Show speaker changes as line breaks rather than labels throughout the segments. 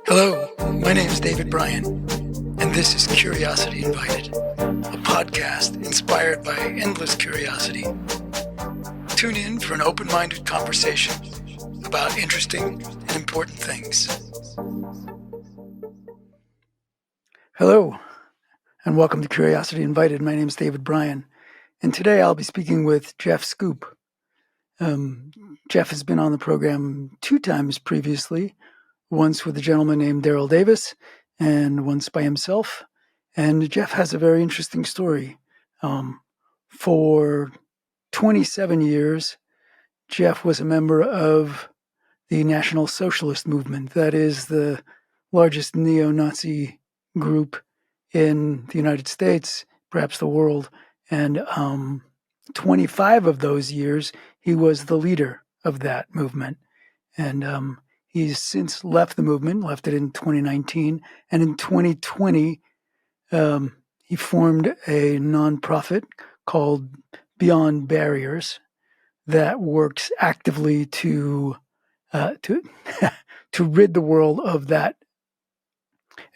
Hello, my name is David Bryan, and this is Curiosity Invited, a podcast inspired by endless curiosity. Tune in for an open-minded conversation about interesting and important things. Hello, and welcome to Curiosity Invited. My name is David Bryan, and today I'll be speaking with Jeff Schoep. Jeff has been on the program 2 times previously, once with a gentleman named Daryl Davis and once by himself. And Jeff has a very interesting story. For 27 years, Jeff was a member of the National Socialist Movement. That is the largest neo-Nazi group in the United States, perhaps the world. And 25 of those years, he was the leader of that movement. And he's since left the movement, left it in 2019. And in 2020, he formed a nonprofit called Beyond Barriers that works actively to rid the world of that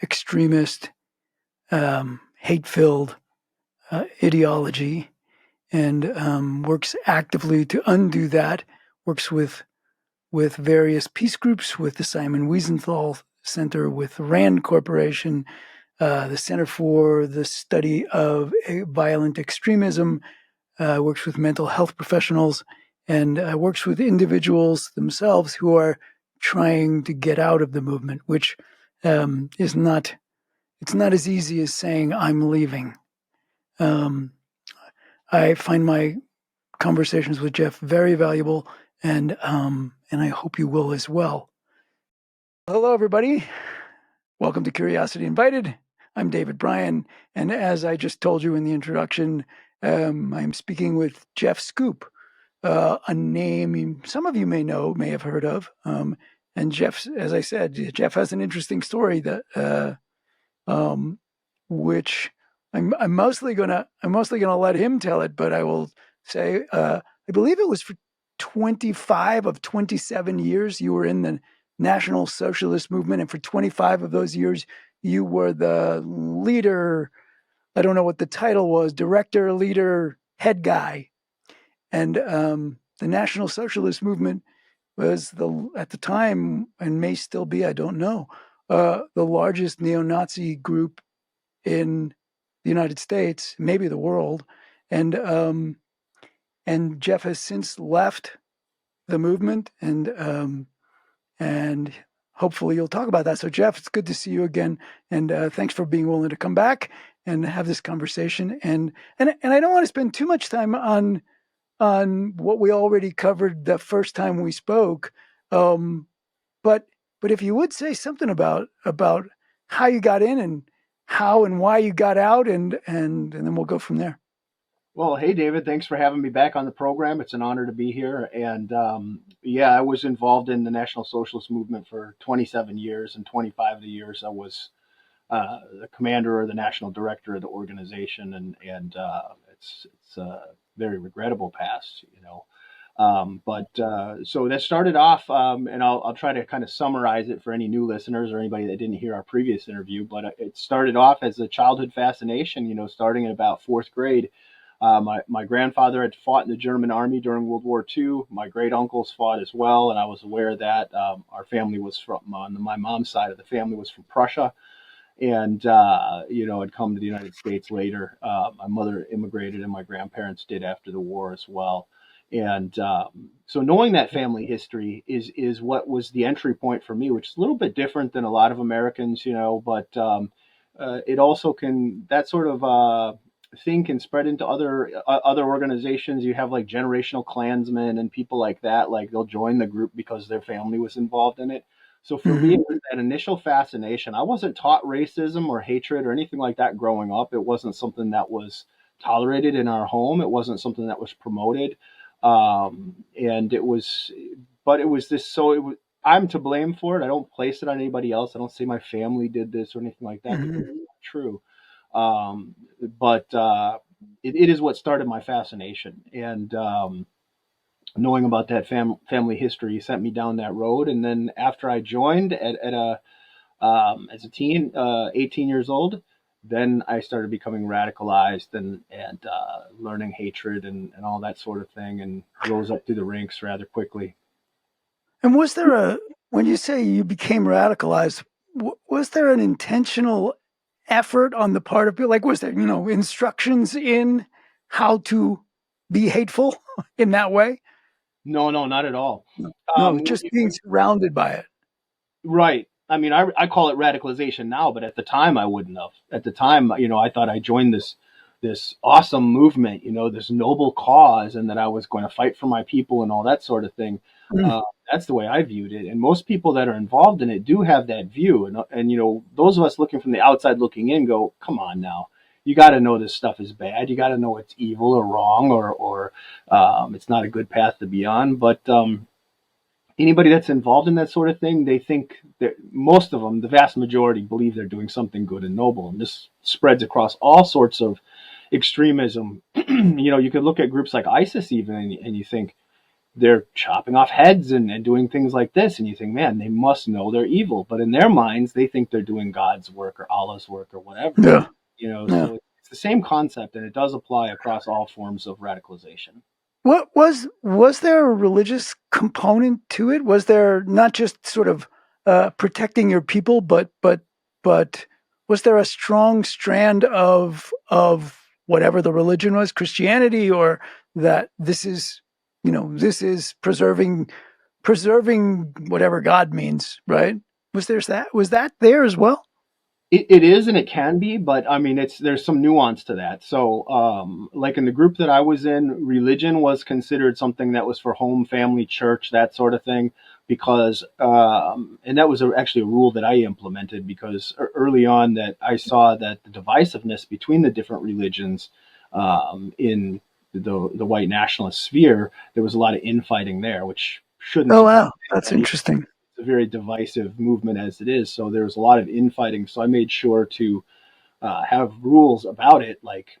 extremist, hate-filled ideology, and works actively to undo that. Works with various peace groups, with the Simon Wiesenthal Center, with RAND Corporation, the Center for the Study of Violent Extremism, works with mental health professionals, and works with individuals themselves who are trying to get out of the movement, which it's not as easy as saying, I'm leaving. I find my conversations with Jeff very valuable, and I hope you will as well. Hello, everybody. Welcome to Curiosity Invited. I'm David Bryan, and as I just told you in the introduction, I'm speaking with Jeff Schoep, a name some of you may have heard of. And Jeff, as I said, Jeff has an interesting story that which I'm mostly gonna let him tell it, but I will say I believe it was for 25 of 27 years you were in the National Socialist Movement, and for 25 of those years you were the leader. I don't know what the title was, director, leader, head guy. And the National Socialist Movement was at the time, and may still be, I don't know, the largest neo-Nazi group in the United States, maybe the world. And Jeff has since left the movement, and hopefully you'll talk about that. So Jeff, it's good to see you again, and thanks for being willing to come back and have this conversation. And I don't want to spend too much time on what we already covered the first time we spoke, but if you would say something about how you got in and how and why you got out, and then we'll go from there.
Well, hey, David, thanks for having me back on the program. It's an honor to be here. And I was involved in the National Socialist Movement for 27 years, and 25 of the years I was the commander or the national director of the organization. And it's a very regrettable past, you know. So that started off, and I'll try to kind of summarize it for any new listeners or anybody that didn't hear our previous interview. But it started off as a childhood fascination, you know, starting in about 4th grade. My grandfather had fought in the German army during World War II. My great uncles fought as well, and I was aware of that. Our family was on my mom's side of the family was from Prussia, and had come to the United States later. My mother immigrated, and my grandparents did after the war as well. And so knowing that family history is what was the entry point for me, which is a little bit different than a lot of Americans, you know, but it also can, that sort of thing can spread into other organizations. You have like generational Klansmen and people like that, like they'll join the group because their family was involved in it. So for me, it was that initial fascination. I wasn't taught racism or hatred or anything like that growing up. It wasn't something that was tolerated in our home. It wasn't something that was promoted. And it was this, so it was, I'm to blame for it. I don't place it on anybody else. I don't say my family did this or anything like that. Because it's not true. But it is what started my fascination. And knowing about that family history sent me down that road. And then after I joined at as a teen, 18 years old. Then I started becoming radicalized and learning hatred and all that sort of thing, and rose up through the ranks rather quickly.
And was there when you say you became radicalized, was there an intentional effort on the part of people? Like, was there, instructions in how to be hateful in that way?
No, no, not at all.
No, no, just being surrounded by it.
Right. I mean, I call it radicalization now, but at the time I wouldn't have. At the time, I thought I joined this awesome movement, this noble cause, and that I was going to fight for my people and all that sort of thing.
Mm.
Uh, that's the way I viewed it, and most people that are involved in it do have that view. And those of us looking from the outside looking in go, "Come on now, you got to know this stuff is bad. You got to know it's evil or wrong, or it's not a good path to be on." But anybody that's involved in that sort of thing, they think that most of them, the vast majority, believe they're doing something good and noble. And this spreads across all sorts of extremism. You could look at groups like ISIS even, and you think they're chopping off heads and doing things like this. And you think, man, they must know they're evil. But in their minds, they think they're doing God's work or Allah's work or whatever.
Yeah. Yeah.
So it's the same concept, and it does apply across all forms of radicalization.
What was there a religious component to it? Was there not just sort of protecting your people, but was there a strong strand of whatever the religion was, Christianity, or that this is preserving whatever God means, right? Was that there as well?
It is and it can be, but I mean, there's some nuance to that. So, like in the group that I was in, religion was considered something that was for home, family, church, that sort of thing, because, and that was actually a rule that I implemented because early on that I saw that the divisiveness between the different religions, in the white nationalist sphere, there was a lot of infighting there, which shouldn't
Oh
surprise
wow, that's
anybody.
interesting.
A very divisive movement as it is. So there was a lot of infighting. So I made sure to have rules about it, like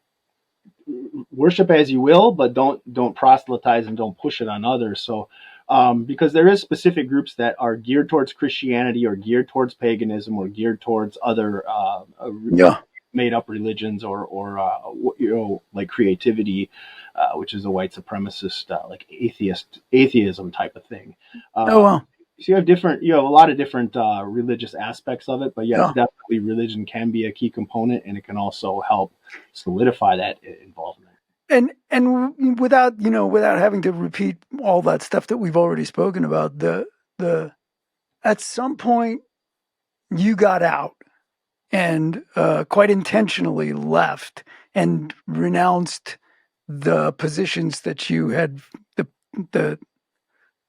worship as you will, but don't proselytize and don't push it on others. So because there is specific groups that are geared towards Christianity or geared towards paganism or geared towards other
Yeah.
made up religions or like creativity, which is a white supremacist like atheism type of thing.
Oh
Um,
wow.
so you have a lot of different religious aspects of it, but yes,
Yeah.
definitely religion can be a key component, and it can also help solidify that involvement.
And without having to repeat all that stuff that we've already spoken about, the at some point you got out and quite intentionally left and renounced the positions that you had, the the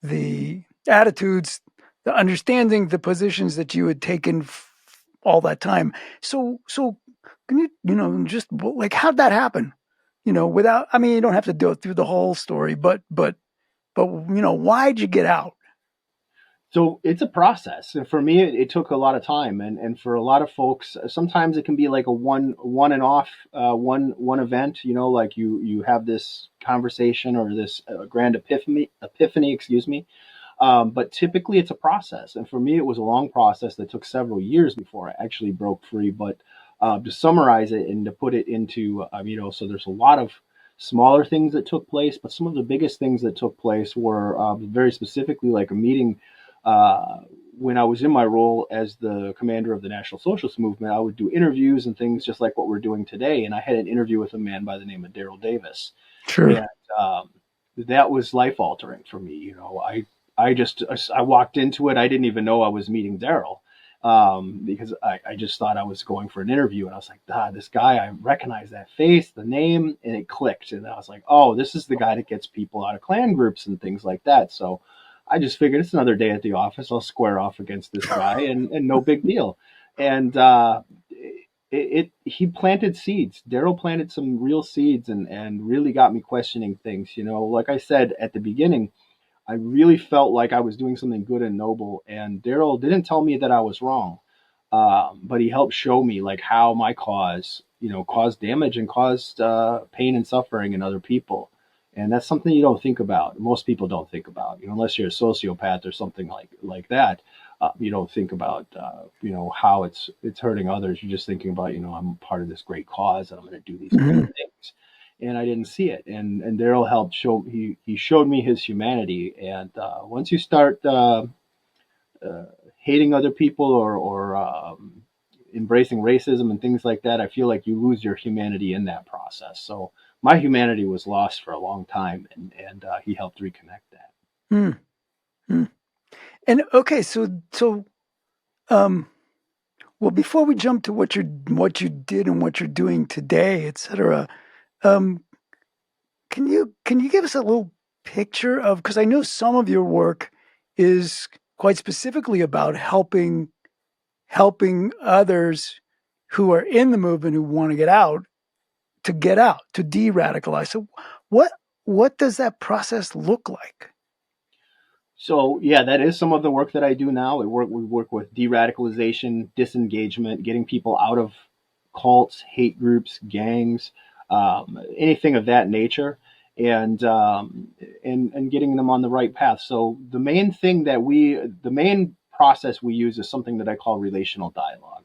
the attitudes, the understanding, the positions that you had taken all that time. So can just like how'd that happen? Without, I mean, you don't have to go through the whole story, but why'd you get out?
So it's a process. And for me, it took a lot of time, and for a lot of folks, sometimes it can be like a one and off, one event. Like you have this conversation or this grand epiphany, excuse me. But typically, it's a process, and for me, it was a long process that took several years before I actually broke free. But to summarize it and to put it into, so there's a lot of smaller things that took place, but some of the biggest things that took place were very specifically like a meeting uh, when I was in my role as the commander of the National Socialist Movement. I would do interviews and things just like what we're doing today. And I had an interview with a man by the name of Daryl Davis.
Sure.
And that was life altering for me. I walked into it. I didn't even know I was meeting Daryl because I just thought I was going for an interview. And I was like, this guy, I recognize that face, the name, and it clicked. And I was like, oh, this is the guy that gets people out of clan groups and things like that. So I just figured it's another day at the office. I'll square off against this guy and no big deal. And he planted seeds. Daryl planted some real seeds and really got me questioning things. Like I said at the beginning, I really felt like I was doing something good and noble. And Daryl didn't tell me that I was wrong, but he helped show me like how my cause, caused damage and caused pain and suffering in other people. And that's something you don't think about. Most people don't think about, unless you're a sociopath or something like that. you don't think about how it's hurting others. You're just thinking about I'm part of this great cause and I'm going to do these great
Mhm.
things. And I didn't see it. And Daryl helped show he showed me his humanity. And once you start uh, hating other people or embracing racism and things like that, I feel like you lose your humanity in that process. So my humanity was lost for a long time, and he helped reconnect that.
Mm, mm. And okay, so um, well, before we jump to what you did and what you're doing today, et cetera, um, can you give us a little picture of, because I know some of your work is quite specifically about helping others who are in the movement who want to get out, to de-radicalize. So what what does that process look like?
So yeah, that is some of the work that I do now. We work with de-radicalization, disengagement, getting people out of cults, hate groups, gangs, anything of that nature, and and getting them on the right path. So the main process we use is something that I call relational dialogue,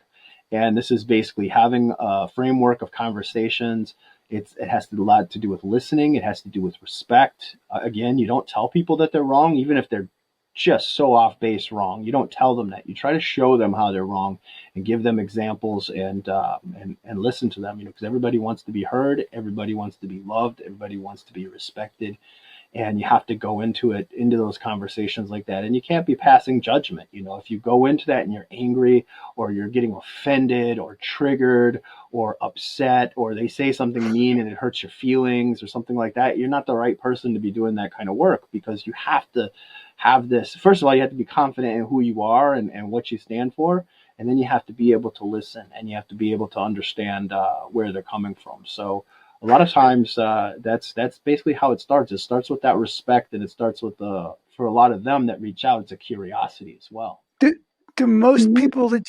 and this is basically having a framework of conversations. It has a lot to do with listening. It has to do with respect. Again, you don't tell people that they're wrong, even if they're just so off base wrong. You don't tell them that. You try to show them how they're wrong and give them examples and listen to them. Because everybody wants to be heard, everybody wants to be loved, everybody wants to be respected, and you have to go into those conversations like that, and you can't be passing judgment. If you go into that and you're angry or you're getting offended or triggered or upset, or they say something mean and it hurts your feelings or something like that, you're not the right person to be doing that kind of work, because you have to have this. First of all, you have to be confident in who you are and what you stand for, and then you have to be able to listen, and you have to be able to understand where they're coming from. So a lot of times that's basically how it starts. It starts with that respect, and it starts with for a lot of them that reach out, it's a curiosity as well.
Do do most people that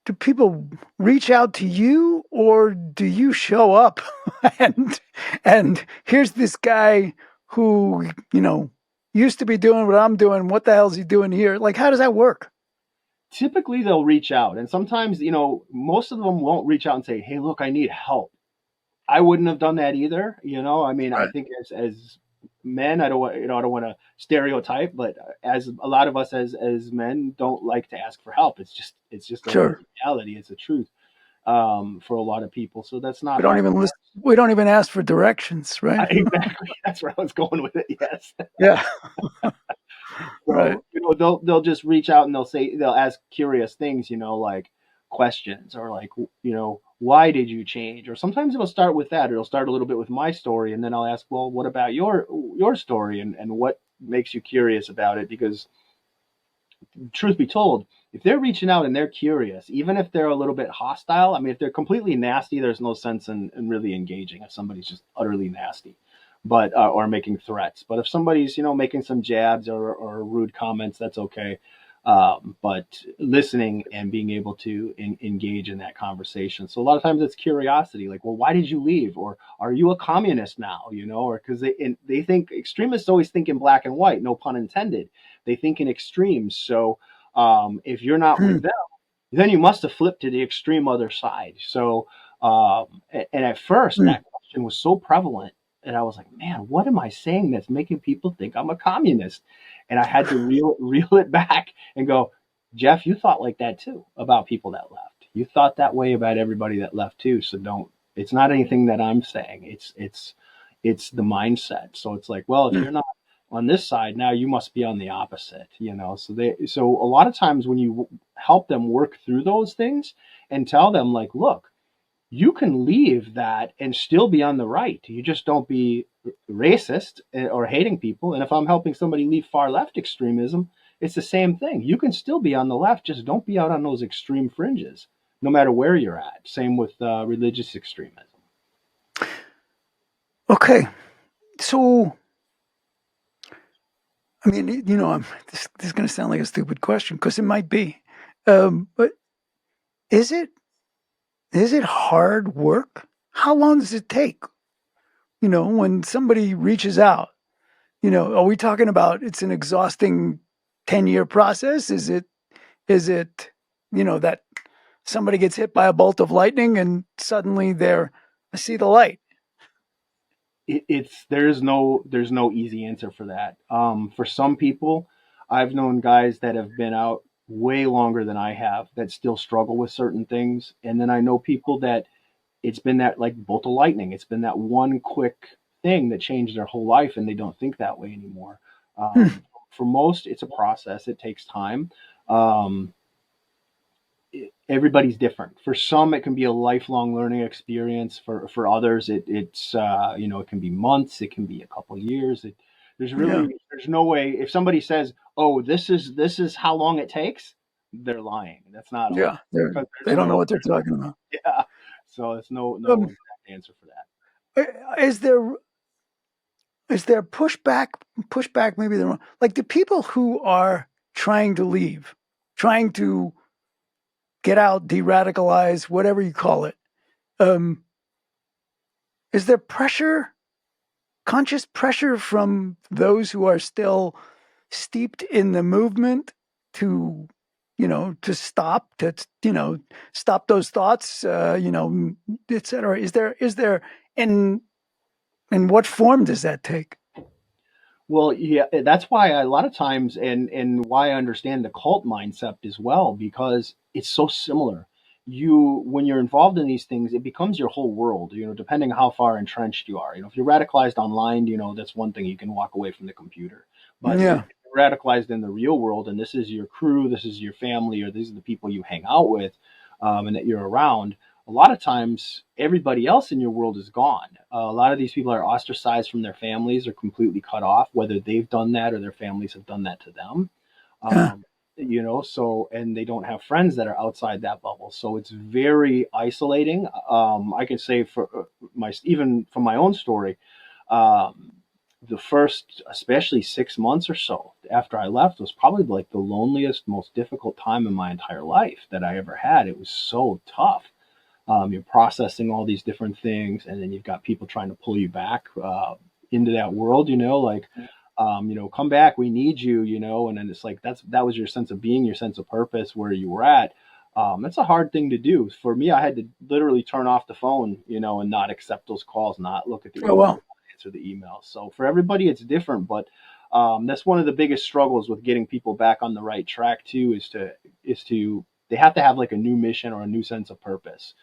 do people reach out to you, or do you show up and here's this guy who, used to be doing what I'm doing. What the hell is he doing here? Like, how does that work?
Typically they'll reach out, and sometimes most of them won't reach out and say, hey, look, I need help. I wouldn't have done that either. I mean, I
Right.
think as men, I don't want I don't want to stereotype, but as a lot of us as men don't like to ask for help. It's just a
Sure.
reality. It's a truth for a lot of people. So that's not
We don't
how it
even listen.
works.
We don't even ask for directions, right?
Exactly. That's where I was going with it. Yes.
Yeah. Right.
So they'll just reach out and they'll ask curious things, like questions, or like why did you change? Or sometimes it'll start with that, or it'll start a little bit with my story, and then I'll ask, well, what about your story, and what makes you curious about it? Because truth be told, if they're reaching out and they're curious, even if they're a little bit hostile, I mean, if they're completely nasty, there's no sense in really engaging if somebody's just utterly nasty, but or making threats. But if somebody's making some jabs or rude comments, that's okay. But listening and being able to engage in that conversation. So a lot of times it's curiosity, like, well, why did you leave? Or are you a communist now? Or because they think extremists always think in black and white, no pun intended. They think in extremes. So if you're not
Hmm.
with them, then you must have flipped to the extreme other side. So, and at first
Hmm.
that question was so prevalent, and I was like, man, what am I saying that's making people think I'm a communist? And I had to reel it back and go, Jeff, you thought like that too about people that left. You thought that way about everybody that left too. So don't. It's not anything that I'm saying. It's the mindset. So it's like, well, if
Hmm.
you're not on this side, now you must be on the opposite. So a lot of times when you help them work through those things and tell them, like, look, you can leave that and still be on the right. You just don't be racist or hating people. And if I'm helping somebody leave far left extremism, it's the same thing. You can still be on the left, just don't be out on those extreme fringes, no matter where you're at. Same with religious extremism.
Okay. So, I mean, this is going to sound like a stupid question because it might be, but is it is it hard work? How long does it take? When somebody reaches out, are we talking about it's an exhausting 10-year process? Is it Is it, that somebody gets hit by a bolt of lightning and suddenly I see the light?
There's no easy answer for that. For some people, I've known guys that have been out way longer than I have that still struggle with certain things, and then I know people that it's been that like bolt of lightning. It's been that one quick thing that changed their whole life, and they don't think that way anymore.
Hmm.
For most, it's a process. It takes time. Um, Everybody's different. For some, it can be a lifelong learning experience. For others, it's it can be months, it can be a couple years.
Yeah,
There's no way if somebody says, "Oh, this is how long it takes," they're lying. That's not always
yeah.
because
They don't know what they're talking about.
yeah. So it's no
Um,
exact answer for that.
is there pushback? Pushback, maybe they're wrong. Like the people who are trying to leave, trying to get out, de-radicalize, whatever you call it. Um, is there pressure, conscious pressure from those who are still steeped in the movement to, to stop those thoughts, et cetera? Is there, and what form does that take?
Well, yeah, that's why a lot of times, and why I understand the cult mindset as well, because it's so similar. When you're involved in these things, it becomes your whole world. Depending how far entrenched you are. If you're radicalized online, that's one thing you can walk away from the computer. But if
Yeah,
you're radicalized in the real world, and this is your crew, this is your family, or these are the people you hang out with, and that you're around, a lot of times everybody else in your world is gone. A lot of these people are ostracized from their families or completely cut off, whether they've done that or their families have done that to them.
yeah.
Um, so, and they don't have friends that are outside that bubble. So it's very isolating. I can say for even from my own story, um, the first, especially 6 months or so after I left, was probably like the loneliest, most difficult time in my entire life that I ever had. It was so tough. You're processing all these different things, and then you've got people trying to pull you back into that world. Come back, we need you. And then it's like that was your sense of being, your sense of purpose, where you were at. That's a hard thing to do. For me, I had to literally turn off the phone, and not accept those calls, not look at the
Oh
email,
well.
not answer the email. So for everybody, it's different, but that's one of the biggest struggles with getting people back on the right track too. Is to they have to have like a new mission or a new sense of purpose.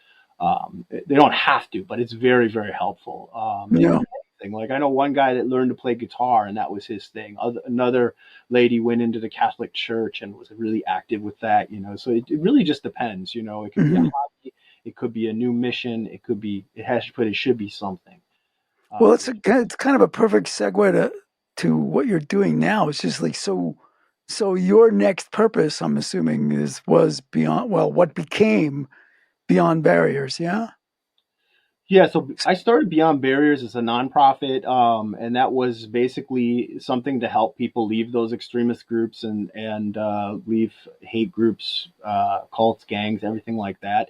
They don't have to, but it's very, very helpful. And
Yeah.
anything. Like I know one guy that learned to play guitar, and that was his thing. Another lady went into the Catholic Church and was really active with that. So it really just depends. It could be a
Hmm.
hobby, it could be a new mission, it could be it should be something.
Well,
Um,
it's kind of a perfect segue to what you're doing now. It's just like so. So your next purpose, I'm assuming, was beyond. Well, what became beyond barriers? Yeah.
Yeah, so I started Beyond Barriers as a nonprofit, and that was basically something to help people leave those extremist groups and leave hate groups, cults, gangs, everything like that.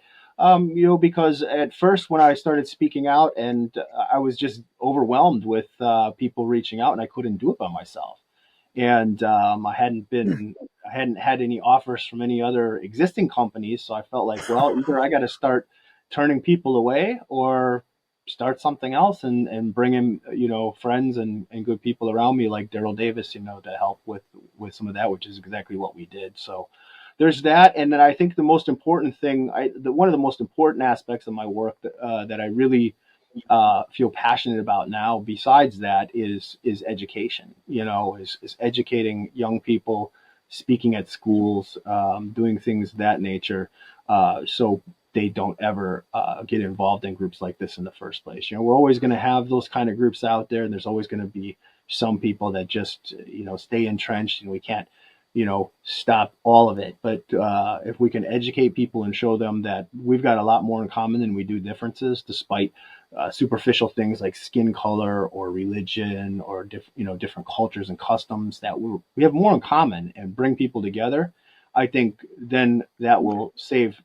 Because at first when I started speaking out, and I was just overwhelmed with people reaching out, and I couldn't do it by myself, and I hadn't had any offers from any other existing companies, so I felt like, well, either I got to start turning people away or start something else and bring in friends and good people around me like Daryl Davis to help with some of that, which is exactly what we did. So there's that. And then I think the most important thing, one of the most important aspects of my work that I really feel passionate about now besides that is education. Is educating young people, speaking at schools, doing things of that nature, so they don't ever get involved in groups like this in the first place. We're always going to have those kind of groups out there, and there's always going to be some people that just stay entrenched, and we can't stop all of it. But if we can educate people and show them that we've got a lot more in common than we do differences, despite superficial things like skin color or religion or different cultures and customs, that we have more in common and bring people together, I think then that will save.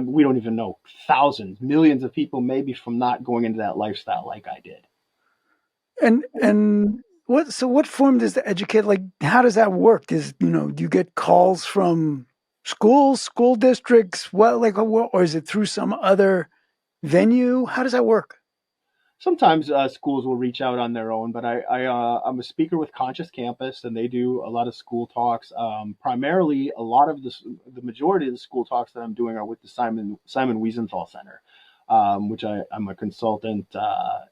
We don't even know, thousands, millions of people maybe from not going into that lifestyle like I did.
And what? So what form does the educate? Like, how does that work? Do you get calls from? Schools, school districts, what like, or is it through some other venue? How does that work?
Sometimes schools will reach out on their own, but I'm a speaker with Conscious Campus, and they do a lot of school talks. Primarily, a lot of the majority of the school talks that I'm doing are with the Simon Wiesenthal Center, which I'm a consultant,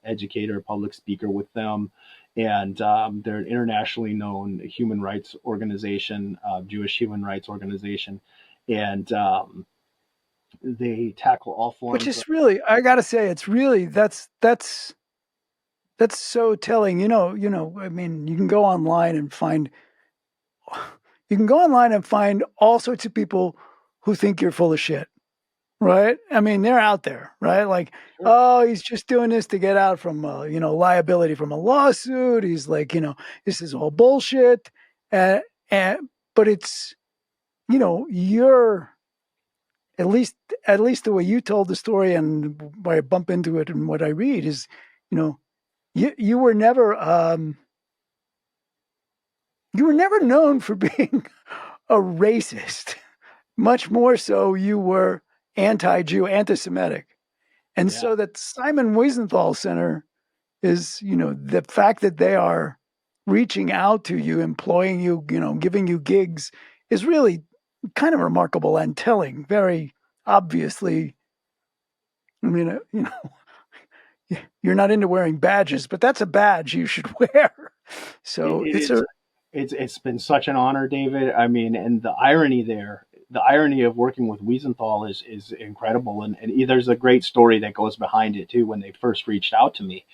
educator, public speaker with them, and they're an internationally known human rights organization, Jewish human rights organization, and they tackle all
Which
forms of.
is really, I gotta say, it's really that's so telling. I mean, you can go online and find all sorts of people who think you're full of shit, right? I mean, they're out there, right? Like,
Sure.
oh, he's just doing this to get out from, liability from a lawsuit. He's like, this is all bullshit. And, and but it's, you're at least, the way you told the story and where I bump into it and what I read is, you know, you were never, known for being a racist. Much more so, you were anti-Jew, anti-Semitic. And
Yeah.
so that Simon Wiesenthal Center is, the fact that they are reaching out to you, employing you, giving you gigs is really kind of remarkable and telling. Very obviously, I mean, you're not into wearing badges, but that's a badge you should wear. So
It
it's
is.
a
It's been such an honor, David. I mean, and the irony there, the irony of working with Wiesenthal is incredible, and there's a great story that goes behind it too. When they first reached out to me,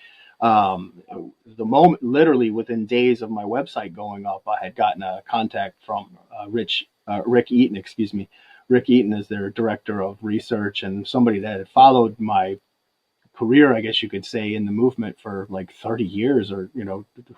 um, the moment, literally within days of my website going up, I had gotten a contact from Rick Eaton. Excuse me, Rick Eaton is their director of research and somebody that had followed my career, I guess you could say, in the movement for like 30 years, or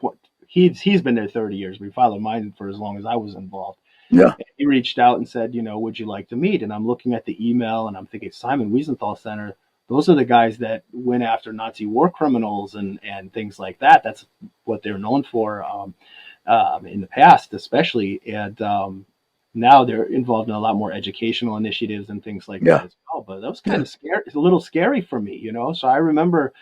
what, he's been there 30 years. We followed mine for as long as I was involved.
yeah.
And he reached out and said, would you like to meet? And I'm looking at the email and I'm thinking, Simon Wiesenthal Center, those are the guys that went after Nazi war criminals and things like that. That's what they're known for, in the past, especially. And now they're involved in a lot more educational initiatives and things like that
Yeah.
as well. But that was kind
Yeah.
of scary, a little scary for me, So I remember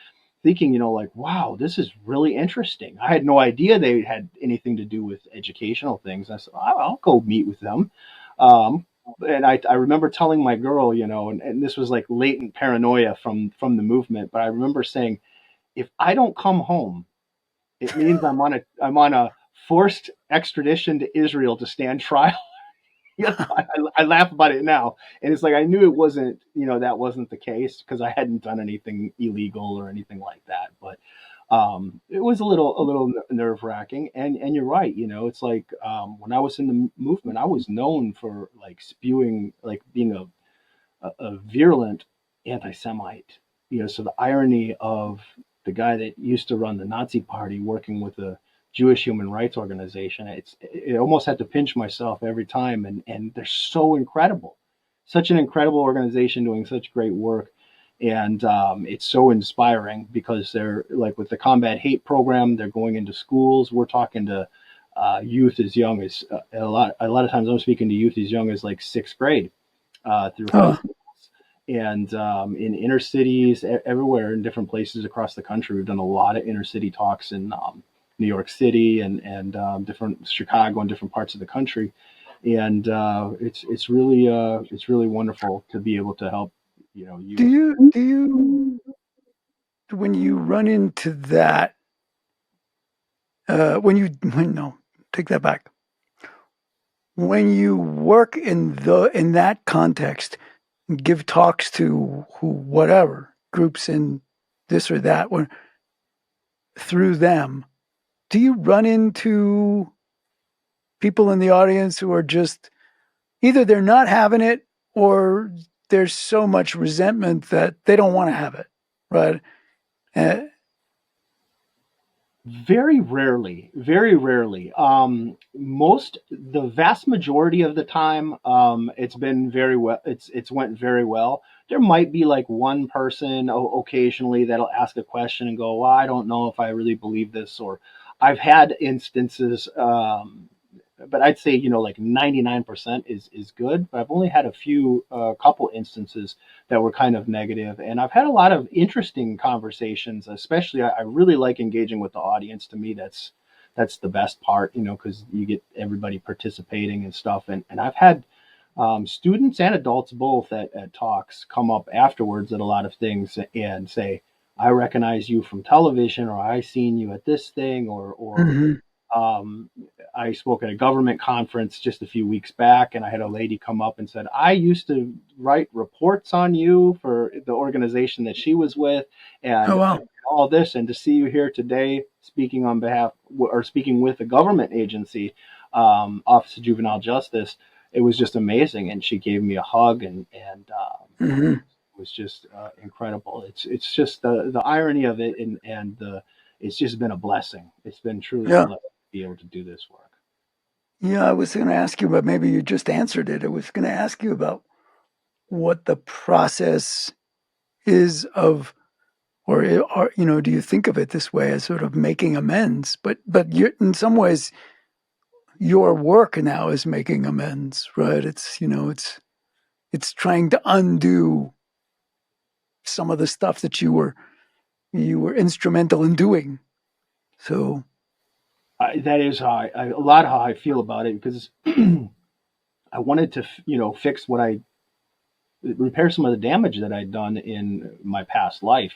thinking, like, wow, this is really interesting. I had no idea they had anything to do with educational things. I said, I'll go meet with them. Um, and I remember telling my girl, and this was like latent paranoia from the movement, but I remember saying, if I don't come home, it means I'm on a forced extradition to Israel to stand trial. I laugh about it now, and it's like I knew it wasn't, that wasn't the case because I hadn't done anything illegal or anything like that. But it was a little nerve wracking, and you're right. It's like when I was in the movement, I was known for like spewing, like being a virulent anti-Semite. So the irony of the guy that used to run the Nazi Party working with a Jewish human rights organization, it almost had to pinch myself every time. And they're so incredible, such an incredible organization doing such great work. And it's so inspiring because they're like with the combat hate program, they're going into schools. We're talking to youth as young as a lot of times I'm speaking to youth as young as like sixth grade, through high
Oh,
schools and in inner cities, everywhere in different places across the country. We've done a lot of inner city talks in New York City and different Chicago and different parts of the country, and it's really wonderful to be able to help
do
youth.
you when you run into that, when no, take that back. When you work in that context, give talks to whatever groups in this or that one through them, do you run into people in the audience who are just either they're not having it or there's so much resentment that they don't want to have it, right? Uh,
Very rarely, very rarely. The vast majority of the time, it's been very well. It's went very well. There might be like one person occasionally that'll ask a question and go, "Well, I don't know if I really believe this," or I've had instances. but I'd say, like 99% is good. But I've only had a few, couple instances that were kind of negative, and I've had a lot of interesting conversations. Especially, I really like engaging with the audience. To me, that's the best part, because you get everybody participating and stuff. And I've had students and adults both at talks come up afterwards at a lot of things and say, I recognize you from television, or I seen you at this thing, or
Hmm.
um, I spoke at a government conference just a few weeks back, and I had a lady come up and said, I used to write reports on you for the organization that she was with,
Oh,
and
wow.
all this, and to see you here today speaking on behalf or speaking with a government agency, Office of Juvenile Justice, it was just amazing. And she gave me a hug,
Hmm.
it was just incredible. It's just the irony of it, and it's just been a blessing. It's been truly a
Yeah.
blessing to be able to do this work.
Yeah, I was going to ask you, but maybe you just answered it. I was going to ask you about what the process is of, or do you think of it this way as sort of making amends? But you're, in some ways, your work now is making amends, right? It's trying to undo some of the stuff that you were instrumental in doing. So,
That is a lot how I feel about it, because I wanted to fix what I repair some of the damage that I'd done in my past life.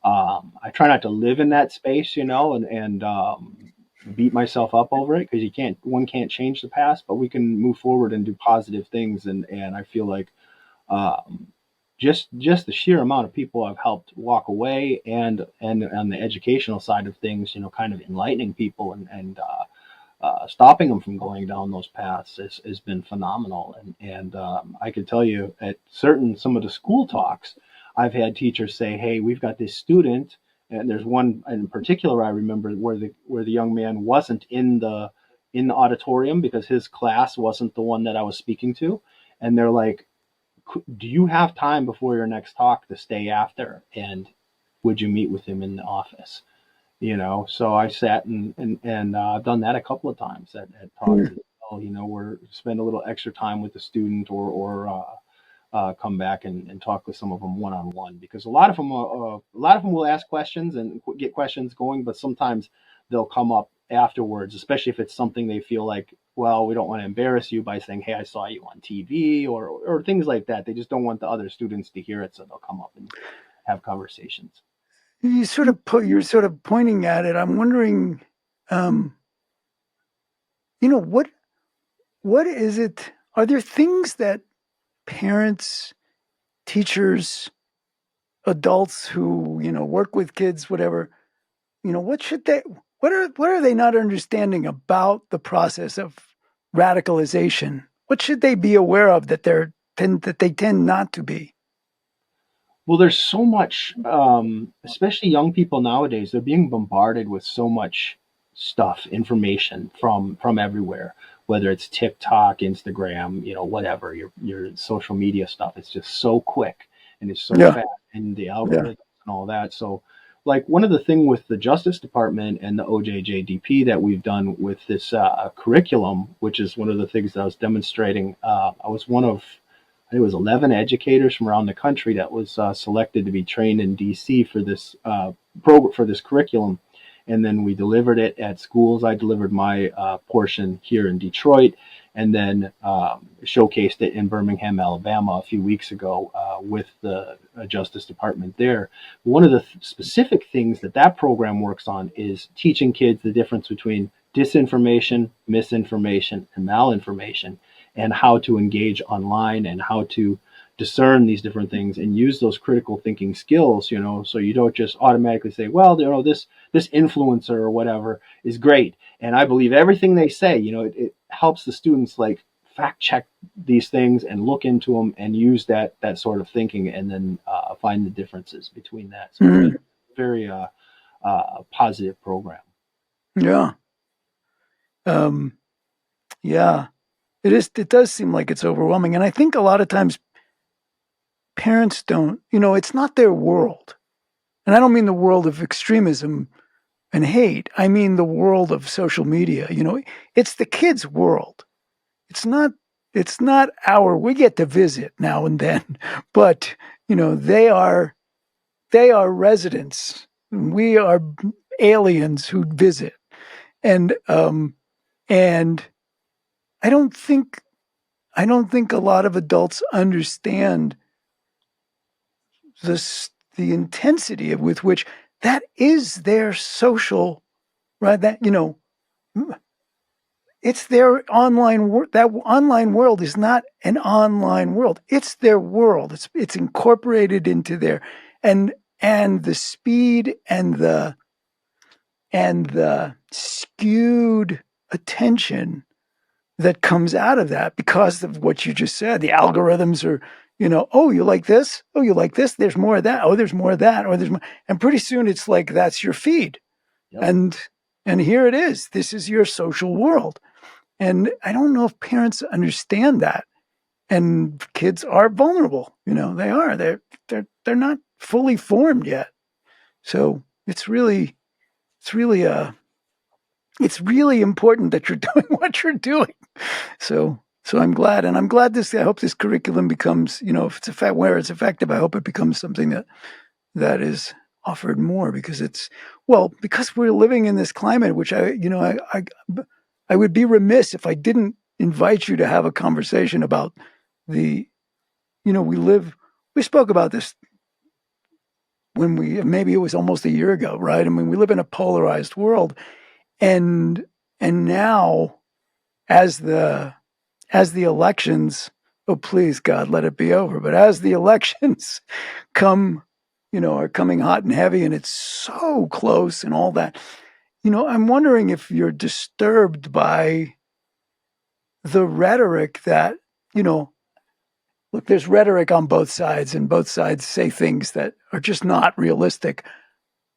I try not to live in that space, and beat myself up over it, because one can't change the past, but we can move forward and do positive things. And I feel like um, just the sheer amount of people I've helped walk away, and on the educational side of things, kind of enlightening people and stopping them from going down those paths has been phenomenal. And I can tell you, at some of the school talks, I've had teachers say, "Hey, we've got this student," and there's one in particular I remember where the young man wasn't in the auditorium because his class wasn't the one that I was speaking to, and they're like, "Do you have time before your next talk to stay after? And would you meet with him in the office?" So I sat and I've done that a couple of times at talks as well. We're spend a little extra time with the student, or come back and talk with some of them one on one, because a lot of them will ask questions and get questions going, but sometimes they'll come up afterwards, especially if it's something they feel like, well, we don't want to embarrass you by saying, hey, I saw you on TV, or things like that. They just don't want the other students to hear it, so they'll come up and have conversations.
you're sort of pointing at it. I'm wondering, um, what is it? Are there things that parents, teachers, adults who work with kids, whatever, what should they? What are they not understanding about the process of radicalization? What should they be aware of that they tend not to be?
Well, there's so much, especially young people nowadays. They're being bombarded with so much stuff, information from everywhere. Whether it's TikTok, Instagram, whatever your social media stuff. It's just so quick and it's so
Yeah,
fast, and the
yeah.
algorithms and all that. So, like, one of the thing with the Justice Department and the OJJDP that we've done with this curriculum, which is one of the things that I was demonstrating. I was one of, I think it was 11 educators from around the country that was selected to be trained in DC for this program, for this curriculum, and then we delivered it at schools. I delivered my portion here in Detroit, and then showcased it in Birmingham, Alabama, a few weeks ago with the Justice Department there. One of the specific things that program works on is teaching kids the difference between disinformation, misinformation, and malinformation, and how to engage online, and how to discern these different things and use those critical thinking skills, so you don't just automatically say, well, this influencer or whatever is great, and I believe everything they say. It helps the students, like, fact check these things and look into them and use that sort of thinking, and then find the differences between that. So it's been
Mhm.
a very positive program.
Yeah. Um, yeah. It is. It does seem like it's overwhelming, and I think a lot of times parents don't. It's not their world, and I don't mean the world of extremism. and hate, I mean the world of social media. It's the kids' world. It's not. It's not our. We get to visit now and then, but they are residents. We are aliens who visit, and I don't think a lot of adults understand the intensity with which that is their social, right. It's their online world. That online world is not an online world. It's their world. It's incorporated into their, and the speed and the skewed attention that comes out of that because of what you just said. The algorithms are, oh, you like this? Oh, you like this? There's more of that. Oh, there's more of that. Or there's more. And pretty soon it's like that's your feed.
Yep.
And here it is. This is your social world. And I don't know if parents understand that. And kids are vulnerable. They are. They're not fully formed yet. So it's really important that you're doing what you're doing. So I'm glad, and I'm glad I hope this curriculum becomes, if it's where it's effective, I hope it becomes something that is offered more, because because we're living in this climate, which I would be remiss if I didn't invite you to have a conversation about the, we spoke about this when maybe it was almost a year ago, right? I mean, we live in a polarized world, and now as the elections, oh please God, let it be over. But as the elections are coming hot and heavy, and it's so close and all that, I'm wondering if you're disturbed by the rhetoric that, look, there's rhetoric on both sides, and both sides say things that are just not realistic.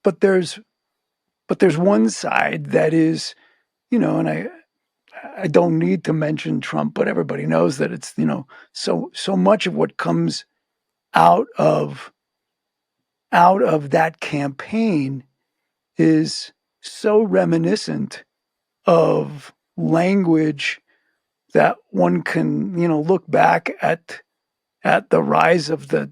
But there's one side that is, and I don't need to mention Trump, but everybody knows that it's, so much of what comes out of that campaign is so reminiscent of language that one can, look back at the rise of the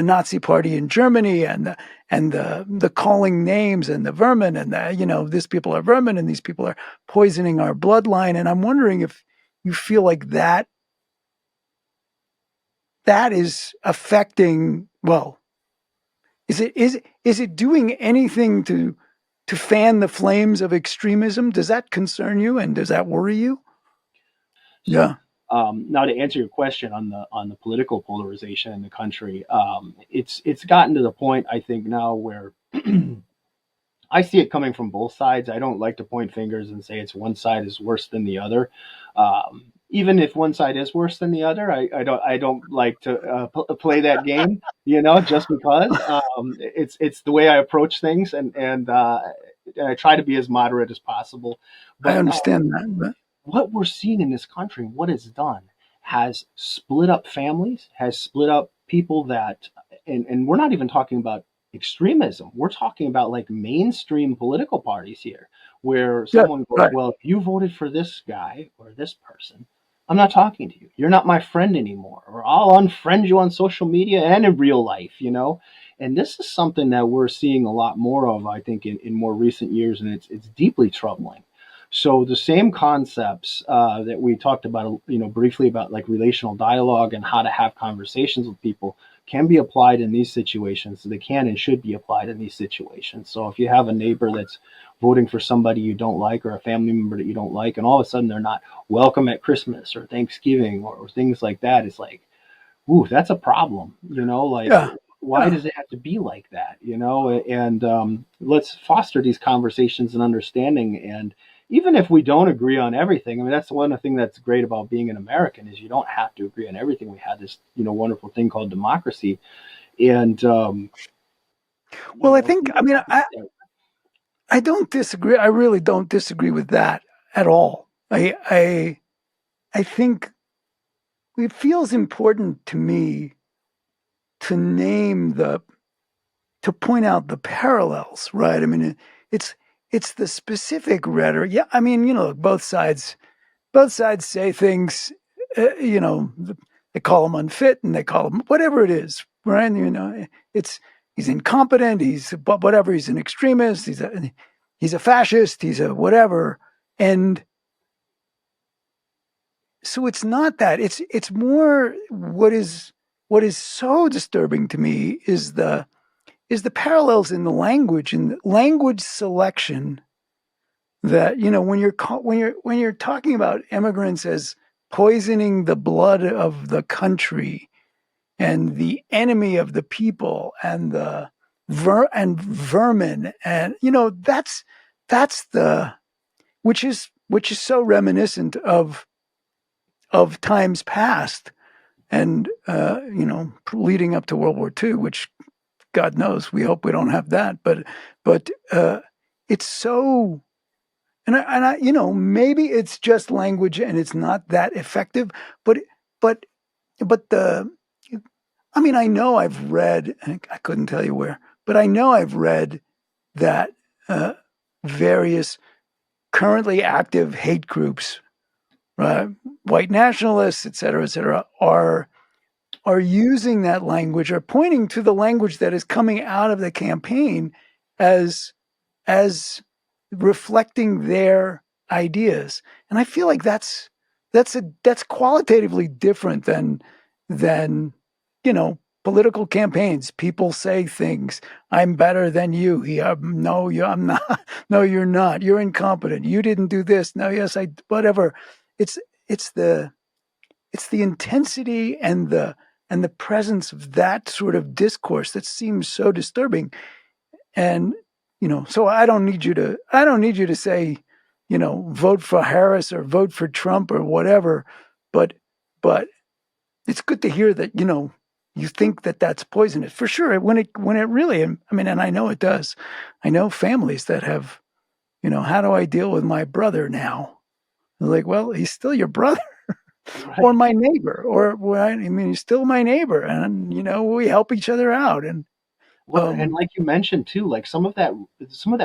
Nazi Party in Germany, and the calling names, and the vermin, and these people are vermin, and these people are poisoning our bloodline. And I'm wondering if you feel like that is affecting, well, is it doing anything to fan the flames of extremism? Does that concern you, and does that worry you?
So
Yeah.
now to answer your question on the political polarization in the country, it's gotten to the point, I think, now where I see it coming from both sides. I don't like to point fingers and say it's one side is worse than the other. Even if one side is worse than the other, I don't like to play that game, just because it's the way I approach things, and I try to be as moderate as possible.
I
But
understand that, but
what we're seeing in this country, what it's done, has split up families, has split up people that, and we're not even talking about extremism. We're talking about like mainstream political parties here, where
yeah,
someone goes,
right.
well, if you voted for this guy or this person, I'm not talking to you. You're not my friend anymore, or I'll unfriend you on social media and in real life. And this is something that we're seeing a lot more of, I think, in more recent years, and it's deeply troubling. So the same concepts that we talked about, briefly about like relational dialogue and how to have conversations with people can be applied in these situations. They can and should be applied in these situations. So if you have a neighbor that's voting for somebody you don't like, or a family member that you don't like, and all of a sudden they're not welcome at Christmas or Thanksgiving or things like that, it's like, ooh, that's a problem. Like,
Yeah,
why
yeah.
does it have to be like that? And let's foster these conversations and understanding. And even if we don't agree on everything, I mean, that's one thing that's great about being an American, is you don't have to agree on everything. We have this, wonderful thing called democracy. And,
Well, I think,
things
I mean,
have to be there.
I don't disagree. I really don't disagree with that at all. I think it feels important to me to to point out the parallels, right? I mean, it's it's the specific rhetoric. Yeah, I mean, both sides say things. You know, they call him unfit, and they call him whatever it is, right? It's he's incompetent. He's whatever. He's an extremist. He's a fascist. He's a whatever. And so it's not that. It's more what is so disturbing to me is the parallels in the language and language selection that when you're talking about immigrants as poisoning the blood of the country and the enemy of the people and the vermin, and that's the which is so reminiscent of times past, and leading up to World War II, which God knows we hope we don't have that, but it's so. And I, maybe it's just language and it's not that effective, but but but I mean, I know I've read, and I couldn't tell you where, but I know I've read that various currently active hate groups, white nationalists, et cetera, are using that language, are pointing to the language that is coming out of the campaign as as reflecting their ideas. And I feel like that's qualitatively different than political campaigns. People say things. I'm better than you. No, I'm not. No, you're not. You're incompetent. You didn't do this. No, yes, I. Whatever. It's it's the it's the intensity and the presence of that sort of discourse that seems so disturbing. And so I don't need you to say, vote for Harris or vote for Trump or whatever, but but it's good to hear that you think that that's poisonous for sure when it really, I mean, and I know it does. I know families that have, how do I deal with my brother now? Like, well, he's still your brother. Or
Right.
my neighbor, or well, I mean, he's still my neighbor, and we help each other out. And
Well, and like you mentioned too, like some of that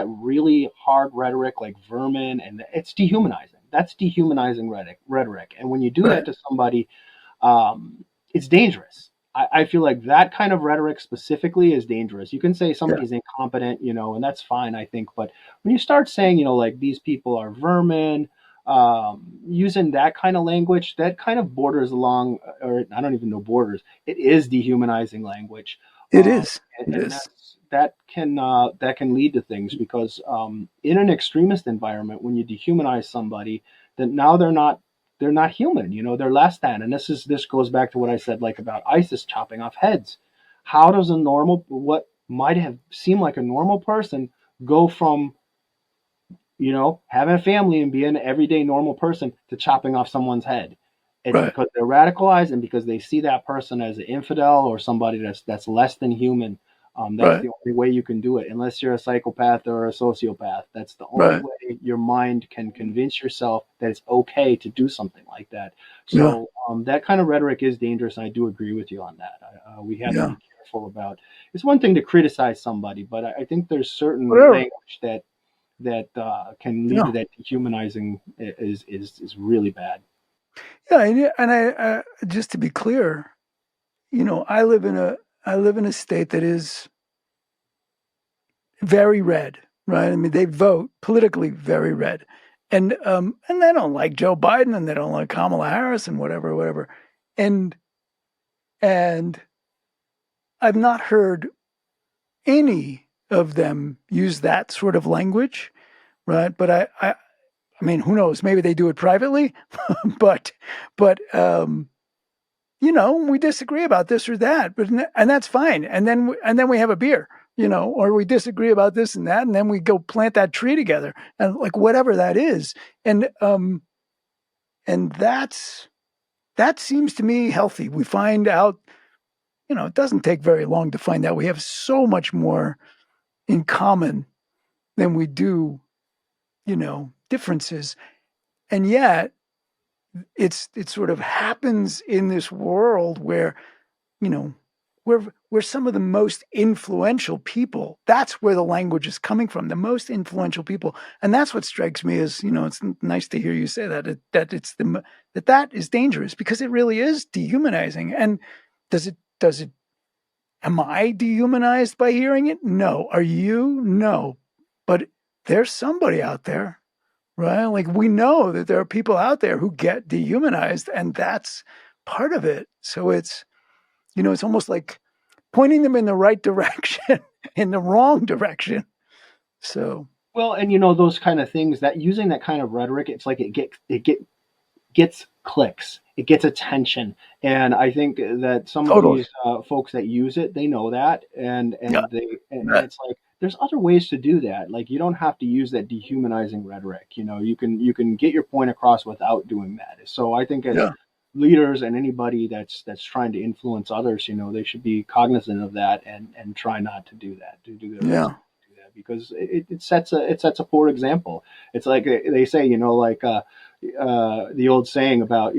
really hard rhetoric, like vermin, and it's dehumanizing. That's dehumanizing rhetoric. And when you do that
right,
to somebody, it's dangerous. I feel like that kind of rhetoric specifically is dangerous. You can say
yeah,
somebody's incompetent, and that's fine, I think. But when you start saying, like these people are vermin, using that kind of language, that kind of borders along, or I don't even know borders. It is dehumanizing language,
it is, it
and
is,
that can lead to things because in an extremist environment, when you dehumanize somebody, then now they're not human. They're less than. And this goes back to what I said, like about ISIS chopping off heads. How does what might have seemed like a normal person go from having a family and being an everyday normal person to chopping off someone's head? It's
right,
because they're radicalized and because they see that person as an infidel or somebody that's less than human. That's
right,
the only way you can do it, unless you're a psychopath or a sociopath. That's the only
right,
way your mind can convince yourself that it's okay to do something like that.
yeah,
So that kind of rhetoric is dangerous, and I do agree with you on that. We have to
yeah,
be careful about. It's one thing to criticize somebody, but I think there's certain
whatever,
language that can lead
yeah,
to that dehumanizing is really bad.
yeah. And just to be clear, I live in a state that is very red, right? I mean, they vote politically very red, and they don't like Joe Biden, and they don't like Kamala Harris, and whatever, and and I've not heard any of them use that sort of language, right? But I mean, who knows? Maybe they do it privately, but but we disagree about this or that, and that's fine. And then we have a beer, or we disagree about this and that, and then we go plant that tree together, and like whatever that is, and that seems to me healthy. We find out, it doesn't take very long to find out we have so much more in common than we do, differences, and yet it sort of happens in this world where you know we're some of the most influential people. That's where the language is coming from, the most influential people. And that's what strikes me as, it's nice to hear you say that, that is dangerous, because it really is dehumanizing. And does it, am I dehumanized by hearing it? No. Are you? No. But there's somebody out there, right? Like, we know that there are people out there who get dehumanized, and that's part of it. So it's almost like pointing them in the right direction, in the wrong direction. So,
Well, and those kind of things, that using that kind of rhetoric, it's like gets clicks, it gets attention, and I think that some of
totally.
these folks that use it, they know that,
Yeah.
and it's like there's other ways to do that. Like, you don't have to use that dehumanizing rhetoric. You can get your point across without doing that. So I think as
Yeah.
leaders and anybody that's trying to influence others, they should be cognizant of that and try not to do that. To do their best
Yeah.
to do that, because it sets a poor example. It's like they say, like the old saying about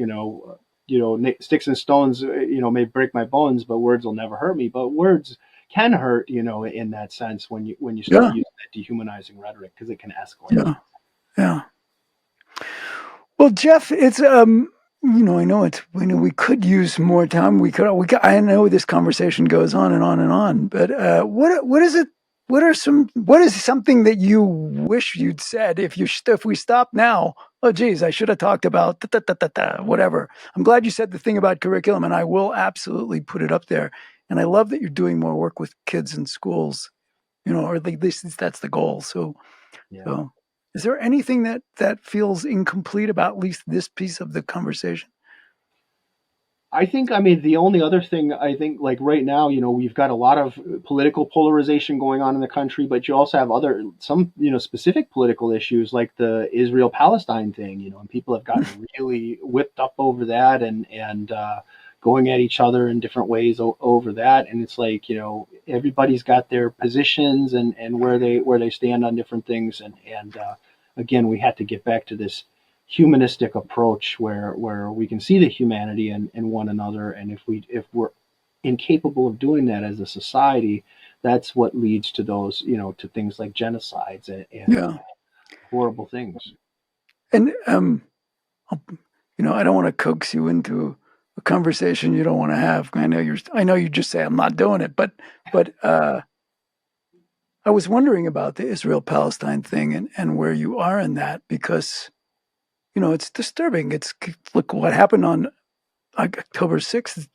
sticks and stones may break my bones, but words will never hurt me. But words can hurt, in that sense, when you start
Yeah.
using that dehumanizing rhetoric, because it can escalate.
Yeah. Yeah. Well, Jeff, it's I know we could use more time. I know this conversation goes on and on and on, but what is it? What is something that you wish you'd said if we stop now? Oh, geez, I should have talked about whatever. I'm glad you said the thing about curriculum, and I will absolutely put it up there. And I love that you're doing more work with kids in schools, or at least that's the goal.
Yeah.
So, is there anything that feels incomplete about at least this piece of the conversation?
I mean, the only other thing, I think, like right now, we've got a lot of political polarization going on in the country, but you also have some, specific political issues like the Israel-Palestine thing, and people have gotten really whipped up over that, and going at each other in different ways over that. And it's like, everybody's got their positions and where they stand on different things. And again, we have to get back to this humanistic approach where we can see the humanity in one another, and if we're incapable of doing that as a society, that's what leads to those, to things like genocides and
Yeah,
horrible things.
and I don't want to coax you into a conversation you don't want to have. I know you just say I'm not doing it, but I was wondering about the Israel-Palestine thing and where you are in that, because it's disturbing. Look what happened on October 6th,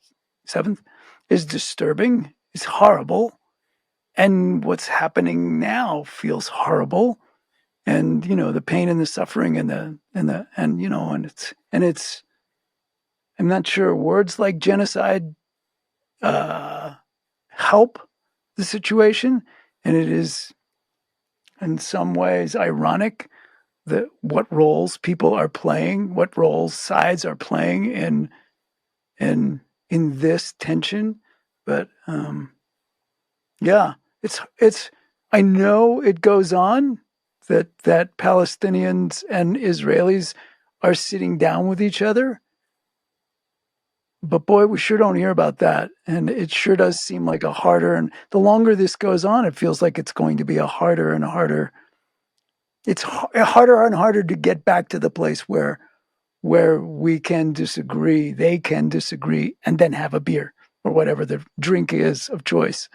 7th is disturbing. It's horrible. And what's happening now feels horrible. And the pain and the suffering and it's I'm not sure words like genocide uh, help the situation. And it is in some ways ironic that what roles people are playing, what roles sides are playing in in this tension. But yeah, it's I know it goes on that Palestinians and Israelis are sitting down with each other, but boy, we sure don't hear about that. And it sure does seem like and the longer this goes on, it feels like it's going to be a harder and harder. It's harder and harder to get back to the place where we can disagree, they can disagree, and then have a beer or whatever the drink is of choice.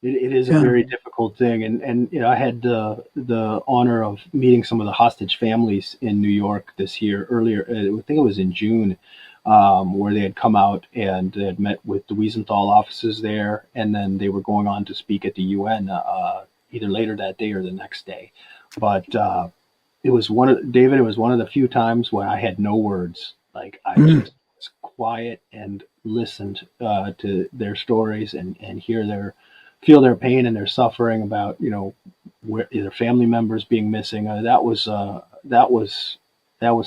It is a
Yeah.
very difficult thing, and I had the honor of meeting some of the hostage families in New York this year earlier. I think it was in June, where they had come out and they had met with the Wiesenthal offices there, and then they were going on to speak at the UN either later that day or the next day. But it was David. It was one of the few times when I had no words. Like, I
Mm.
just was quiet and listened to their stories and feel their pain and their suffering about where either family members being missing. That was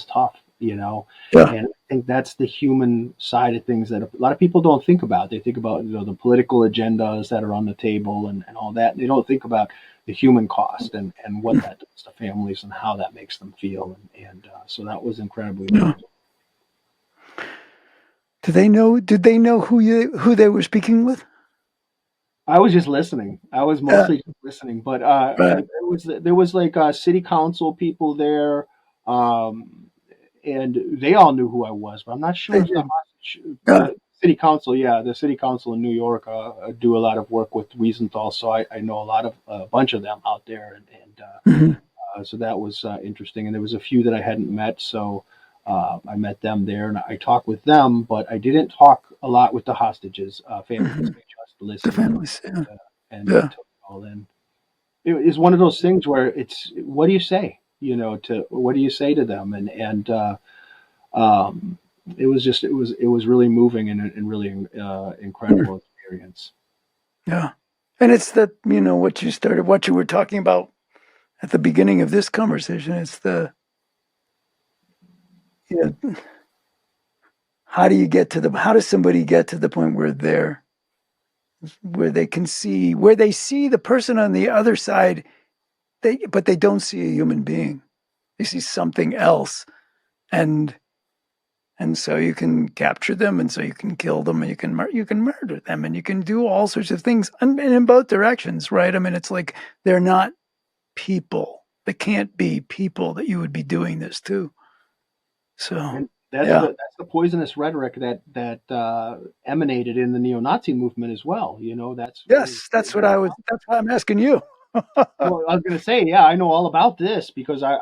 tough,
Yeah.
and I think that's the human side of things that a lot of people don't think about. They think about the political agendas that are on the table and all that. They don't think about the human cost and what that does to families and how that makes them feel. And so that was incredibly
Yeah.
moving.
Do they know? Did they know who they were speaking with?
I was just listening. I was
Yeah.
mostly just listening, but
Right.
there was like city council people there, um, and they all knew who I was. But I'm not
They
sure if the
did.
hostage,
Yeah.
the city council, yeah, the city council in New York do a lot of work with Wiesenthal, so I know a lot of a bunch of them out there, and
Hmm.
so that was interesting. And there was a few that I hadn't met, so I met them there, and I talked with them, but I didn't talk a lot with the hostages' families.
Hmm.
I just
The
listened
families. Yeah.
and
Yeah.
took it all in. It is one of those things where it's what do you say? You know, to what do you say to them? Um, it was just it was really moving and really
Mm.
incredible experience.
Yeah. And it's that, what you were talking about at the beginning of this conversation. It's the, you know, how does somebody get to the point where they can see, where they see the person on the other side, but they don't see a human being. They see something else. And, and so you can capture them, and so you can kill them, and you can murder them, and you can do all sorts of things, and in both directions, right? I mean, it's like they're not people. They can't be people that you would be doing this to. So,
And
yeah.
that's the poisonous rhetoric that emanated in the neo-Nazi movement as well. You know, that's
Yes, that's why I'm asking you.
well, I was going to say, yeah, I know all about this because
Yeah.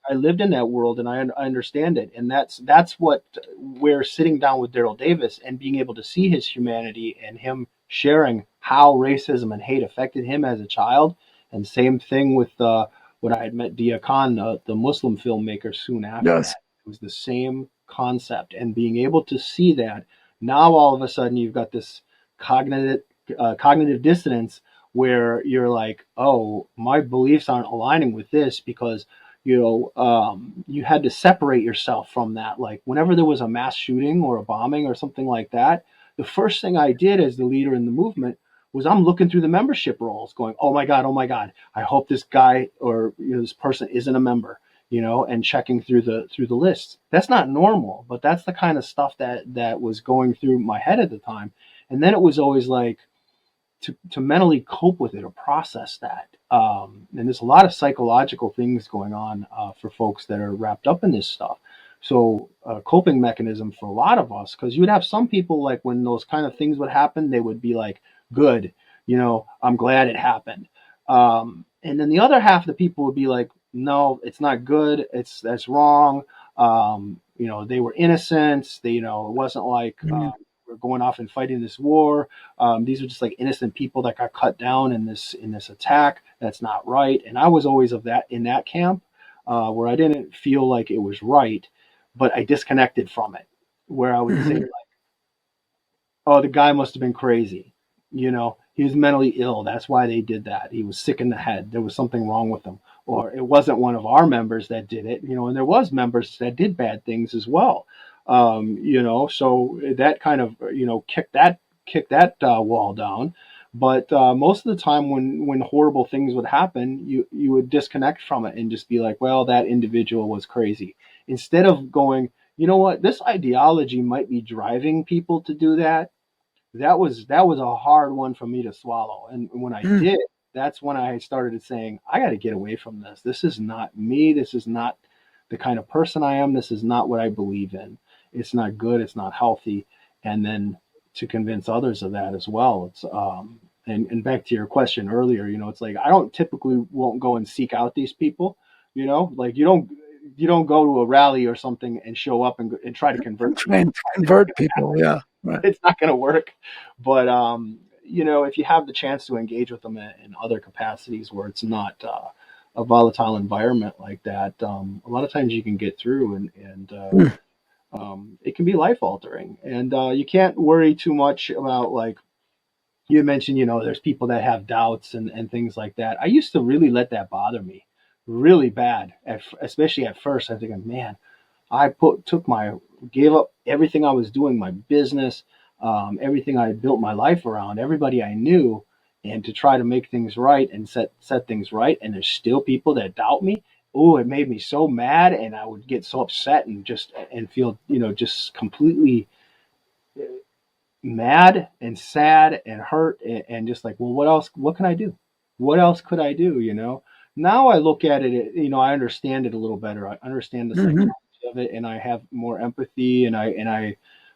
I lived in that world and I understand it, and that's what we're sitting down with Daryl Davis and being able to see his humanity and him sharing how racism and hate affected him as a child, and same thing with when I had met Dia Khan, the Muslim filmmaker, soon after
Yes.
that. It was the same concept, and being able to see that now all of a sudden you've got this cognitive cognitive dissonance where you're like, oh, my beliefs aren't aligning with this because you had to separate yourself from that. Like whenever there was a mass shooting or a bombing or something like that, the first thing I did as the leader in the movement was I'm looking through the membership rolls, going, oh my god, I hope this guy or this person isn't a member. And checking through the lists. That's not normal, but that's the kind of stuff that was going through my head at the time. And then it was always like, to mentally cope with it or process that. And there's a lot of psychological things going on for folks that are wrapped up in this stuff. So, a coping mechanism for a lot of us, because you would have some people like when those kind of things would happen, they would be like, good, I'm glad it happened. And then the other half of the people would be like, no, it's not good. That's wrong. They were innocent. It wasn't like
Mm.
we're going off and fighting this war. These are just like innocent people that got cut down in this attack. That's not right. And I was always of that in that camp, where I didn't feel like it was right, but I disconnected from it. Where I would say,
Mhm.
like, oh, the guy must have been crazy. He was mentally ill. That's why they did that. He was sick in the head. There was something wrong with him. Or it wasn't one of our members that did it, and there was members that did bad things as well. So that kind of, kicked that wall down. But most of the time when horrible things would happen, you would disconnect from it and just be like, well, that individual was crazy. Instead of going, you know what, this ideology might be driving people to do that. That was a hard one for me to swallow. And when I
Mm.
did, that's when I started saying, I got to get away from this. This is not me. This is not the kind of person I am. This is not what I believe in. It's not good. It's not healthy. And then to convince others of that as well. It's and back to your question earlier, it's like I don't typically won't go and seek out these people. Like you don't go to a rally or something and show up and try to convert
Trying
people.
to convert people. Yeah. Right.
It's not going to work. But if you have the chance to engage with them in other capacities where it's not a volatile environment like that, a lot of times you can get through, and
Mm.
it can be life altering. And you can't worry too much about, like you mentioned, there's people that have doubts and things like that. I used to really let that bother me really bad, especially at first. I think, man, gave up everything I was doing, my business, everything I built my life around, everybody I knew, and to try to make things right and set things right. And there's still people that doubt me. Oh, it made me so mad, and I would get so upset and feel, just completely mad and sad and hurt and just like, well, what else? What can I do? What else could I do? Now I look at it, I understand it a little better. I understand the
Hmm.
psychology of it, and I have more empathy, and I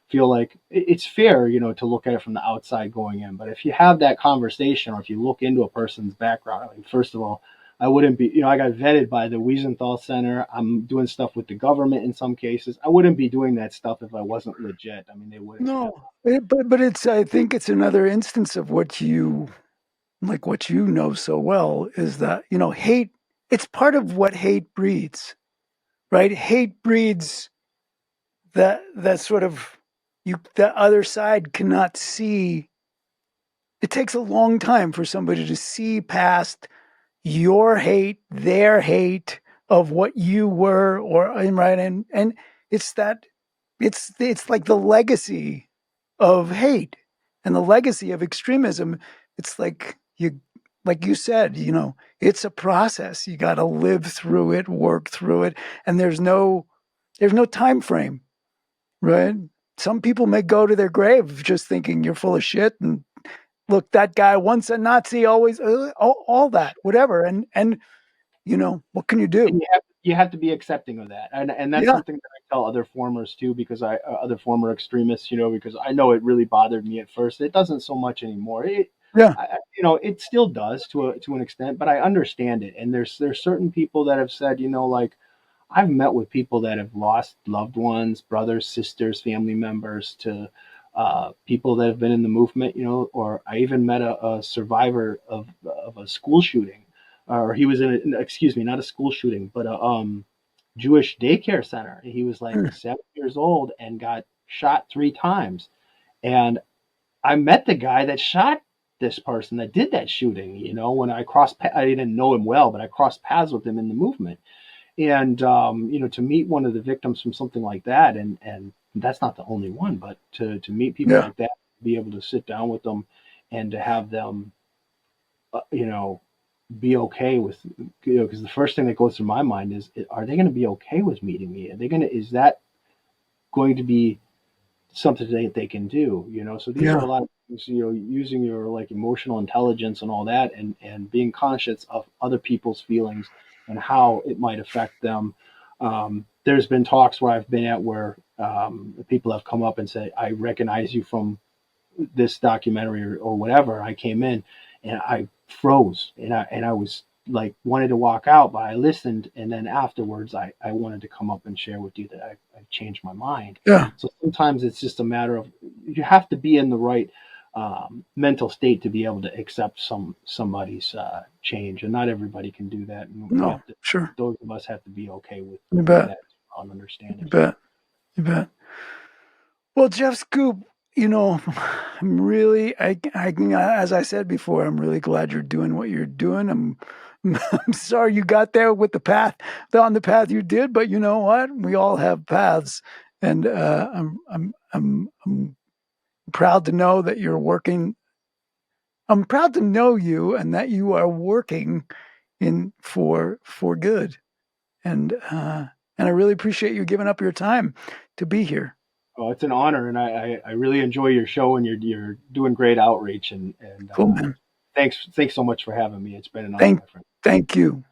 feel like it's fair, to look at it from the outside going in. But if you have that conversation, or if you look into a person's background, I mean, first of all, I wouldn't be, I got vetted by the Wiesenthal Center. I'm doing stuff with the government in some cases. I wouldn't be doing that stuff if I wasn't legit. I mean, they wouldn't have.
No, but it's, I think it's another instance of what you know so well is that, hate, it's part of what hate breeds, right? Hate breeds that sort of, the other side cannot see. It takes a long time for somebody to see past your hate, their hate of what you were, or right, and it's that it's like the legacy of hate and the legacy of extremism. It's like you said, it's a process. You got to live through it, work through it, and there's no time frame, right? Some people may go to their grave just thinking you're full of shit and look, that guy once a Nazi, always all that, whatever. And what can you
And
do?
you have to be accepting of that, and that's
Yeah,
something that I tell other formers too, because other former extremists, because I know it really bothered me at first. It doesn't so much anymore.
yeah,
It still does to an extent, but I understand it. And there's certain people that have said, like, I've met with people that have lost loved ones, brothers, sisters, family members, to people that have been in the movement, or I even met a survivor of a school shooting, or he was excuse me, not a school shooting, but a Jewish daycare center. He was like
mm,
7 years old and got shot 3 times. And I met the guy that shot this person that did that shooting. When I didn't know him well, but I crossed paths with him in the movement. And to meet one of the victims from something like that, and that's not the only one, but to meet people
yeah,
like that, be able to sit down with them, and to have them, uh, you know, be okay with, because the first thing that goes through my mind is, are they going to be okay with meeting me? Are they going to? Is that going to be something that they can do? So these are a
yeah,
lot of things, using your like emotional intelligence and all that, and being conscious of other people's feelings and how it might affect them. There's been talks where I've been at where people have come up and said, I recognize you from this documentary, or whatever. I came in and I froze, and I was like, wanted to walk out, but I listened, and then afterwards I wanted to come up and share with you that I've changed my mind.
yeah.
So sometimes it's just a matter of, you have to be in the right mental state to be able to accept somebody's change, and not everybody can do that, and we
No,
have to.
sure.
Those of us have to be okay with
You
with
bet.
that and
You
understanding.
bet. You bet. Well, Jeff Scoop, I'm really, as I said before, I'm really glad you're doing what you're doing. I'm sorry you got there with the path, on the path you did, but you know what? We all have paths, and I'm proud to know that you're working. I'm proud to know you and that you are working in for good, and I really appreciate you giving up your time to be here.
Oh, it's an honor, and I really enjoy your show, and you're doing great outreach, and
Cool, man.
thanks so much for having me. It's been an honor,
Thank
my friend.
thank you.